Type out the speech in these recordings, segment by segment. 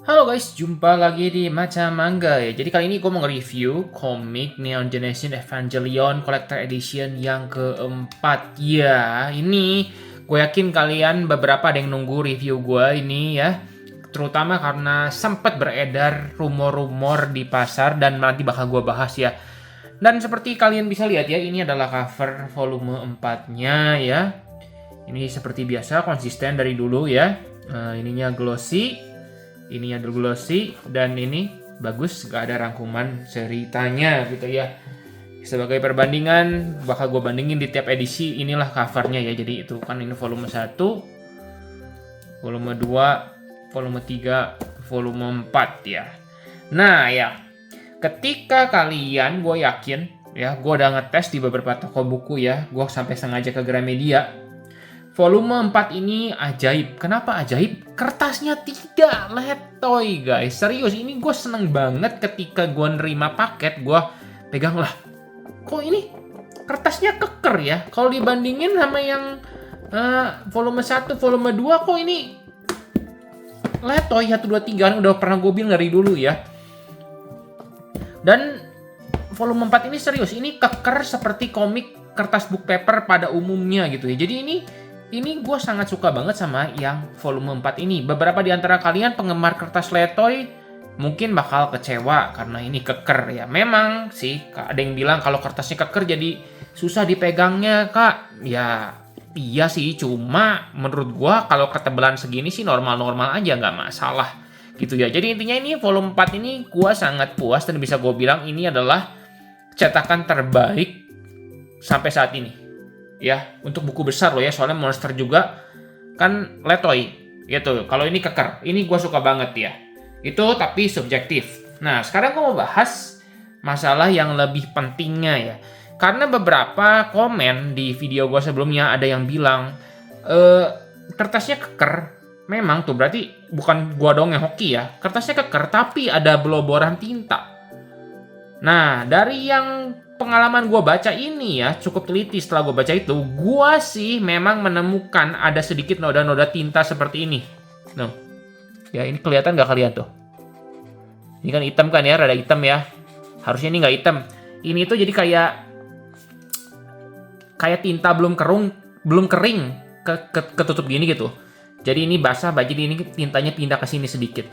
Halo guys, jumpa lagi di Maca Manga ya. Jadi kali ini gue mau nge-review komik Neon Genesis Evangelion Collector Edition yang keempat. Ya, ini gue yakin kalian beberapa ada yang nunggu review gue ini ya. Terutama karena sempat beredar rumor-rumor di pasar dan nanti bakal gue bahas ya. Dan seperti kalian bisa lihat ya, ini adalah cover volume 4-nya ya. Ini seperti biasa konsisten dari dulu ya. Ininya glossy. Ini ada glossy dan ini bagus, gak ada rangkuman ceritanya gitu ya. Sebagai perbandingan bakal gue bandingin di tiap edisi, inilah covernya ya. Jadi itu kan ini volume 1, volume 2, volume 3, volume 4 ya. Nah ya, ketika kalian, gue yakin ya, gue udah ngetes di beberapa toko buku ya. Gue sampai sengaja ke Gramedia. Volume 4 ini ajaib. Kenapa ajaib? Kertasnya tidak letoy guys. Serius, ini gue seneng banget ketika gue nerima paket. Gue pegang lah, kok ini kertasnya keker ya. Kalau dibandingin sama yang volume 1, volume 2, kok ini letoy 1, 2, 3. Udah pernah gue bilang dari dulu ya. Dan volume 4 ini serius. Ini keker seperti komik kertas book paper pada umumnya gitu ya. Jadi ini gue sangat suka banget sama yang volume 4 ini. Beberapa di antara kalian penggemar kertas letoy mungkin bakal kecewa karena ini keker ya. Memang sih ada yang bilang kalau kertasnya keker jadi susah dipegangnya kak. Ya iya sih, cuma menurut gue kalau ketebalan segini sih normal-normal aja, nggak masalah gitu ya. Jadi intinya ini volume 4 ini gue sangat puas dan bisa gue bilang ini adalah cetakan terbaik sampai saat ini. Ya, untuk buku besar loh ya, soalnya Monster juga kan letoy gitu. Kalau ini keker, ini gue suka banget ya. Itu tapi subjektif. Nah, sekarang gue mau bahas masalah yang lebih pentingnya ya. Karena beberapa komen di video gue sebelumnya ada yang bilang, kertasnya keker. Memang tuh berarti bukan gue dong yang hoki ya. Kertasnya keker tapi ada beloboran tinta. Nah, dari yang pengalaman gue baca ini ya, cukup teliti setelah gue baca itu, gue sih memang menemukan ada sedikit noda-noda tinta seperti ini. Nah, ya ini kelihatan gak kalian tuh? Ini kan hitam kan ya, rada hitam ya. Harusnya ini gak hitam. Ini tuh jadi kayak tinta belum kering, ketutup gini gitu. Jadi ini basah, jadi ini tintanya pindah ke sini sedikit.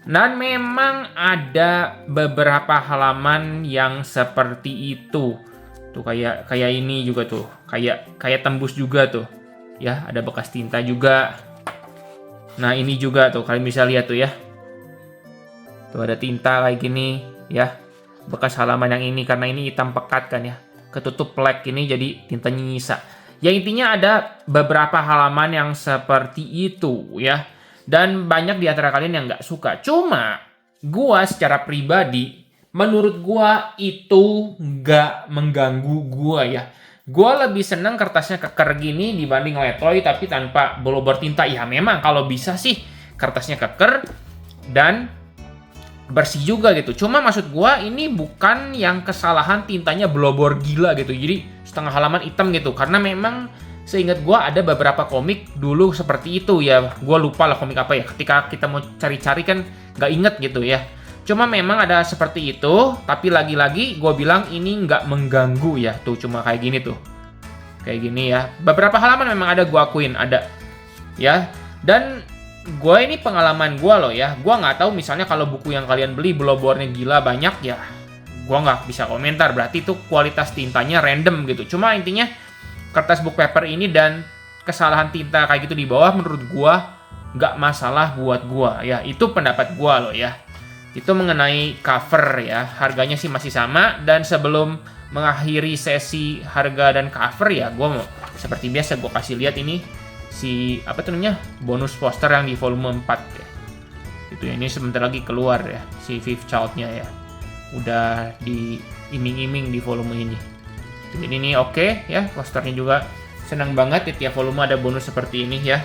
Dan memang ada beberapa halaman yang seperti itu. Tuh kayak ini juga tuh. Kayak tembus juga tuh. Ya, ada bekas tinta juga. Nah, ini juga tuh kalian bisa lihat tuh ya. Tuh ada tinta kayak gini ya. Bekas halaman yang ini karena ini hitam pekat kan ya. Ketutup plek ini jadi tintanya nyisa. Ya intinya ada beberapa halaman yang seperti itu ya. Dan banyak di antara kalian yang nggak suka. Cuma, gua secara pribadi, menurut gua itu nggak mengganggu gua ya. Gua lebih seneng kertasnya keker gini dibanding letoy tapi tanpa bolobor tinta. Ya memang kalau bisa sih kertasnya keker dan bersih juga gitu. Cuma maksud gua ini bukan yang kesalahan tintanya belobor gila gitu. Jadi setengah halaman hitam gitu. Karena memang seingat gue ada beberapa komik dulu seperti itu ya. Gue lupa lah komik apa ya. Ketika kita mau cari-cari kan nggak inget gitu ya. Cuma memang ada seperti itu. Tapi lagi-lagi gue bilang ini nggak mengganggu ya. Tuh cuma kayak gini tuh. Kayak gini ya. Beberapa halaman memang ada, gue akuin ada. Ya. Dan gue ini pengalaman gue loh ya. Gue nggak tahu misalnya kalau buku yang kalian beli belobornya gila banyak ya. Gue nggak bisa komentar. Berarti itu kualitas tintanya random gitu. Cuma intinya kertas book paper ini dan kesalahan tinta kayak gitu di bawah menurut gua nggak masalah buat gua ya. Itu pendapat gua loh ya. Itu mengenai cover ya. Harganya sih masih sama dan sebelum mengakhiri sesi harga dan cover ya gua mau seperti biasa gua kasih lihat ini si apa tuh namanya bonus poster yang di volume 4 ya. Itu ya, ini sebentar lagi keluar ya si Fifth Child-nya ya. Udah diiming-iming di volume ini. Jadi ini oke ya, posternya juga senang banget di tiap volume ada bonus seperti ini ya.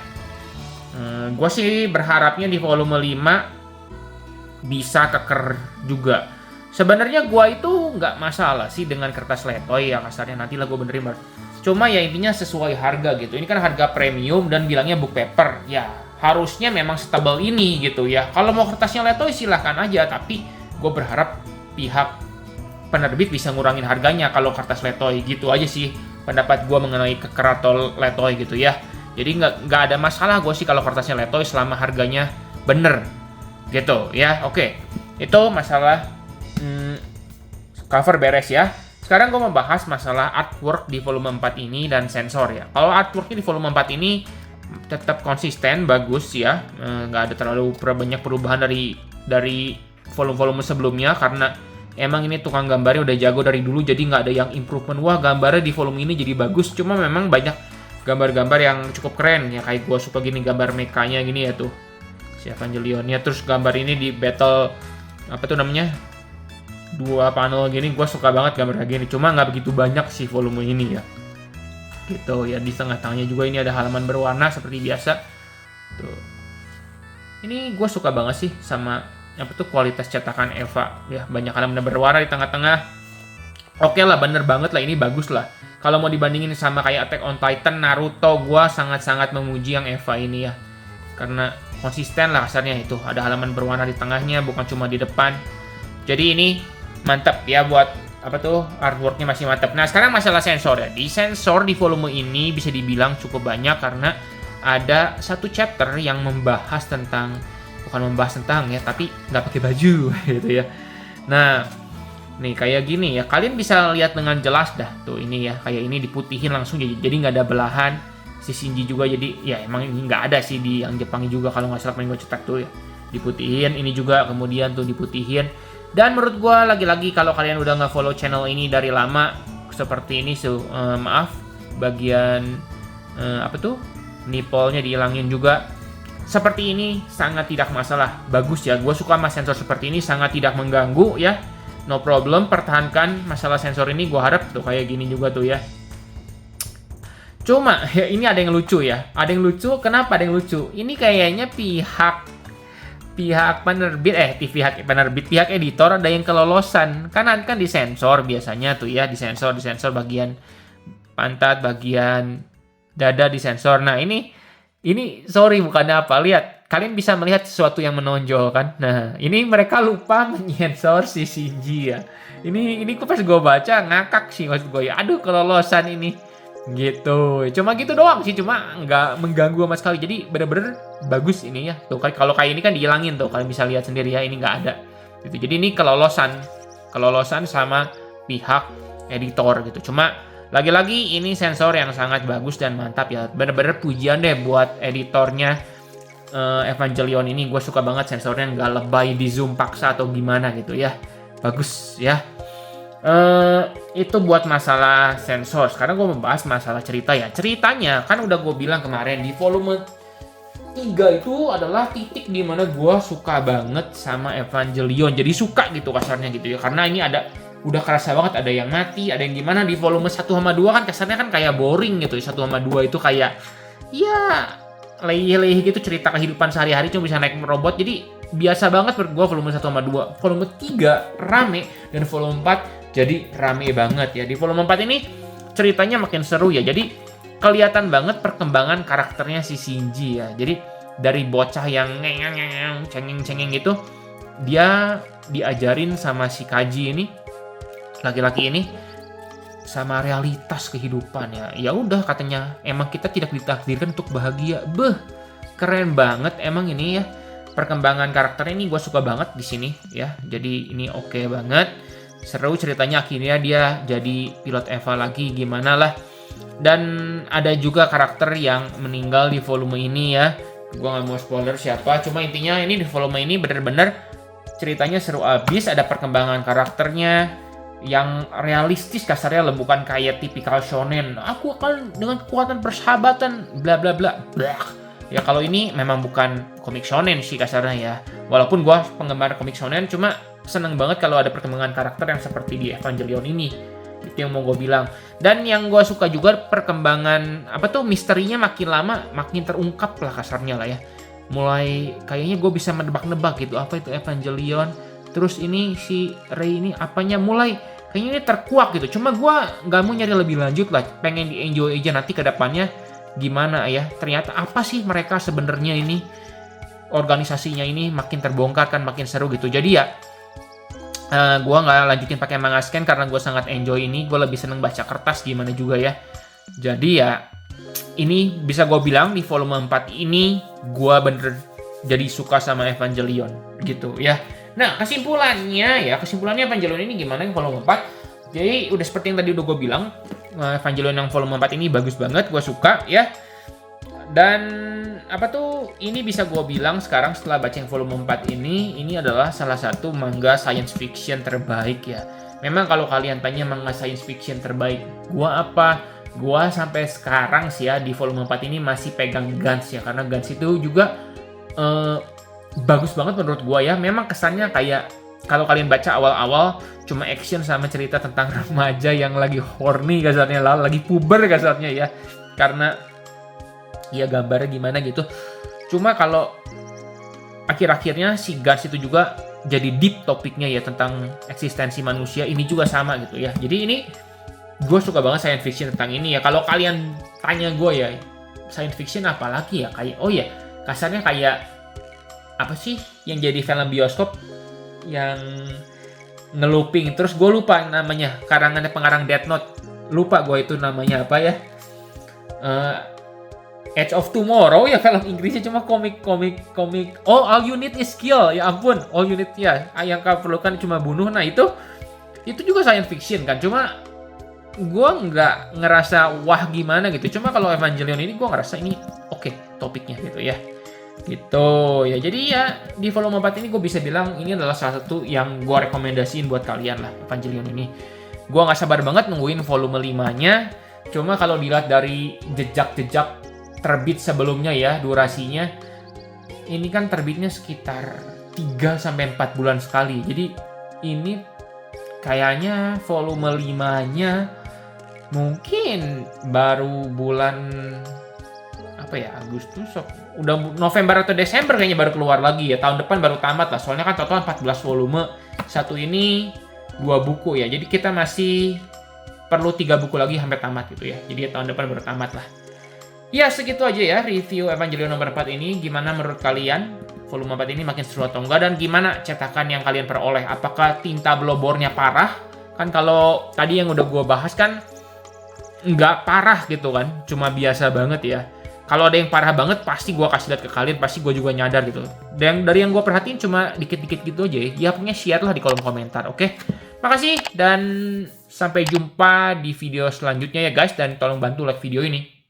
Gue sih berharapnya di volume 5 bisa keker juga. Sebenarnya gue itu nggak masalah sih dengan kertas letoy ya kasarnya, nanti lah gue benerin. Cuma ya intinya sesuai harga gitu. Ini kan harga premium dan bilangnya book paper. Ya harusnya memang setebal ini gitu ya. Kalau mau kertasnya letoy silahkan aja, tapi gue berharap pihak penerbit bisa ngurangin harganya kalau kertas letoy. Gitu aja sih pendapat gue mengenai keraton letoy gitu ya. Jadi nggak ada masalah gue sih kalau kertasnya letoy selama harganya bener gitu ya. Oke, itu masalah cover beres ya. Sekarang gue membahas masalah artwork di volume 4 ini dan sensor ya. Kalau artworknya di volume 4 ini tetap konsisten, bagus ya. Nggak ada terlalu banyak perubahan dari volume-volume sebelumnya, karena emang ini tukang gambarnya udah jago dari dulu, jadi nggak ada yang improvement. Wah, gambarnya di volume ini jadi bagus. Cuma memang banyak gambar-gambar yang cukup keren ya, kayak gue suka gini gambar mekanya gini ya tuh, si Evangelionnya. Terus gambar ini di battle apa tuh namanya, 2 panel gini, gue suka banget gambar gini. Cuma nggak begitu banyak sih volume ini ya gitu ya. Di tengah-tengahnya juga ini ada halaman berwarna seperti biasa tuh. Ini gue suka banget sih sama apa tuh kualitas cetakan Eva ya, banyak halaman berwarna di tengah-tengah. Oke lah, bener banget lah, ini bagus lah. Kalau mau dibandingin sama kayak Attack on Titan, Naruto, gue sangat-sangat memuji yang Eva ini ya, karena konsisten lah kasarnya. Itu ada halaman berwarna di tengahnya, bukan cuma di depan. Jadi ini mantap ya, buat apa tuh, artworknya masih mantap. Nah, sekarang masalah sensor ya. Di sensor di volume ini bisa dibilang cukup banyak, karena ada satu chapter yang membahas tentang, bukan membahas tentang ya, tapi nggak pakai baju gitu ya. Nah, nih kayak gini ya, kalian bisa lihat dengan jelas dah tuh, ini ya, kayak ini diputihin langsung, jadi nggak ada belahan. Si Shinji juga, jadi ya emang ini nggak ada sih di yang Jepang juga, kalau nggak salah paling gue cetak tuh ya, diputihin. Ini juga kemudian tuh diputihin. Dan menurut gue lagi-lagi, kalau kalian udah nggak follow channel ini dari lama seperti ini, maaf, bagian apa tuh, nipolnya dihilangin juga. Seperti ini sangat tidak masalah, bagus ya. Gue suka sama sensor seperti ini, sangat tidak mengganggu ya. No problem, pertahankan masalah sensor ini. Gue harap tuh kayak gini juga tuh ya. Cuma ya, ini ada yang lucu ya. Ada yang lucu, kenapa ada yang lucu? Ini kayaknya pihak penerbit, pihak editor ada yang kelolosan. Kan di sensor biasanya tuh ya, di sensor bagian pantat, bagian dada di sensor. Nah, ini sorry, bukannya apa. Lihat, kalian bisa melihat sesuatu yang menonjol kan. Nah, ini mereka lupa menyensor si Shinji ya. Ini pas gue baca ngakak sih, maksud gue ya. Aduh, kelolosan ini. Gitu. Cuma gitu doang sih, cuma nggak mengganggu sama sekali. Jadi bener-bener bagus ini ya. Tuh, kalau kayak ini kan dihilangin tuh. Kalian bisa lihat sendiri ya, ini nggak ada. Gitu. Jadi ini kelolosan sama pihak editor gitu. Cuma lagi-lagi ini sensor yang sangat bagus dan mantap ya. Bener-bener pujian deh buat editornya Evangelion ini. Gue suka banget sensornya, nggak lebay di zoom paksa atau gimana gitu ya. Bagus ya. Itu buat masalah sensor. Sekarang gue membahas masalah cerita ya. Ceritanya kan udah gue bilang kemarin, di volume 3 itu adalah titik dimana gue suka banget sama Evangelion. Jadi suka gitu kasarnya gitu ya. Karena ini udah kerasa banget ada yang mati, ada yang gimana. Di volume 1 sama 2 kan kesannya kan kayak boring gitu. 1 sama 2 itu kayak ya leyeh-leyeh gitu, cerita kehidupan sehari-hari cuma bisa naik robot. Jadi biasa banget menurut gue volume 1 sama 2. Volume 3 rame, dan volume 4 jadi rame banget ya. Di volume 4 ini ceritanya makin seru ya. Jadi kelihatan banget perkembangan karakternya si Shinji ya. Jadi dari bocah yang cengeng-cengeng gitu, dia diajarin sama si Kaji ini, laki-laki ini, sama realitas kehidupan ya. Ya udah, katanya emang kita tidak ditakdirkan untuk bahagia. Keren banget emang ini ya. Perkembangan karakternya ini gue suka banget di sini ya. Jadi ini oke banget. Seru ceritanya, akhirnya dia jadi pilot Eva lagi, gimana lah. Dan ada juga karakter yang meninggal di volume ini ya. Gue gak mau spoiler siapa, cuma intinya ini di volume ini bener-bener ceritanya seru abis. Ada perkembangan karakternya yang realistis kasarnya, bukan kayak tipikal shonen. Aku akan dengan kekuatan persahabatan bla bla bla. Ya kalau ini memang bukan komik shonen sih kasarnya ya. Walaupun gue penggemar komik shonen, cuma seneng banget kalau ada perkembangan karakter yang seperti di Evangelion ini. Itu yang mau gue bilang. Dan yang gue suka juga perkembangan apa tuh, misterinya makin lama makin terungkap lah kasarnya lah ya. Mulai kayaknya gue bisa menebak-nebak gitu, apa itu Evangelion. Terus ini si Rei ini apanya, mulai kayaknya ini terkuak gitu. Cuma gue nggak mau nyari lebih lanjut lah, pengen di enjoy aja nanti ke depannya. gimana ya, ternyata apa sih mereka sebenarnya ini, organisasinya ini makin terbongkar kan, makin seru gitu. Jadi ya, gue nggak lanjutin pakai manga scan karena gue sangat enjoy ini. Gue lebih seneng baca kertas gimana juga ya. Jadi ya, ini bisa gue bilang di volume 4 ini gue bener jadi suka sama Evangelion gitu ya. Nah, kesimpulannya Evangelion ini gimana yang volume 4? Jadi udah seperti yang tadi udah gue bilang, Evangelion yang volume 4 ini bagus banget, gue suka ya. Dan ini bisa gue bilang sekarang setelah baca yang volume 4 ini adalah salah satu manga science fiction terbaik ya. Memang kalau kalian tanya manga science fiction terbaik gua apa? Gua sampai sekarang sih ya di volume 4 ini masih pegang Gans ya, karena Gans itu juga bagus banget menurut gua ya. Memang kesannya kayak kalau kalian baca awal-awal cuma action sama cerita tentang remaja yang lagi horny kasarnya lah, lagi puber kasarnya ya. Karena ya gambarnya gimana gitu. Cuma kalau akhir-akhirnya si Gans itu juga jadi deep topiknya ya tentang eksistensi manusia, ini juga sama gitu ya. Jadi ini gue suka banget science fiction tentang ini ya. Kalau kalian tanya gue ya, science fiction apa lagi ya? Kayak kasarnya kayak apa sih yang jadi film bioskop yang ngelooping, terus gue lupa namanya, pengarang Death Note, lupa gue itu namanya apa ya. Edge of Tomorrow ya film Inggrisnya, cuma komik. Oh, All You Need Is Kill, ya ampun, All You Need ya, yang kau perlukan cuma bunuh. Nah itu juga science fiction kan, cuma gue nggak ngerasa wah gimana gitu. Cuma kalau Evangelion ini gue ngerasa ini oke, topiknya gitu ya. Gitu ya. Jadi ya di volume 4 ini gue bisa bilang ini adalah salah satu yang gue rekomendasiin buat kalian lah, Evangelion ini. Gue nggak sabar banget nungguin volume 5-nya. Cuma kalau dilihat dari jejak terbit sebelumnya ya, durasinya ini kan terbitnya sekitar 3-4 bulan sekali. Jadi ini kayaknya volume 5-nya mungkin baru bulan Agustus, udah November atau Desember kayaknya baru keluar lagi ya. Tahun depan baru tamat lah, soalnya kan total 14 volume, satu ini 2 buku ya. Jadi kita masih perlu 3 buku lagi sampai tamat gitu ya. Jadi tahun depan baru tamat lah. Ya segitu aja ya review Evangelion nomor 4 ini. Gimana menurut kalian? Volume 4 ini makin seru atau enggak? Dan gimana cetakan yang kalian peroleh? Apakah tinta blobornya parah? Kan kalau tadi yang udah gue bahas kan nggak parah gitu kan, cuma biasa banget ya. Kalau ada yang parah banget pasti gue kasih lihat ke kalian, pasti gue juga nyadar gitu. Dan dari yang gue perhatiin cuma dikit-dikit gitu aja ya. Ya pokoknya share lah di kolom komentar, oke? Makasih dan sampai jumpa di video selanjutnya ya guys. Dan tolong bantu like video ini.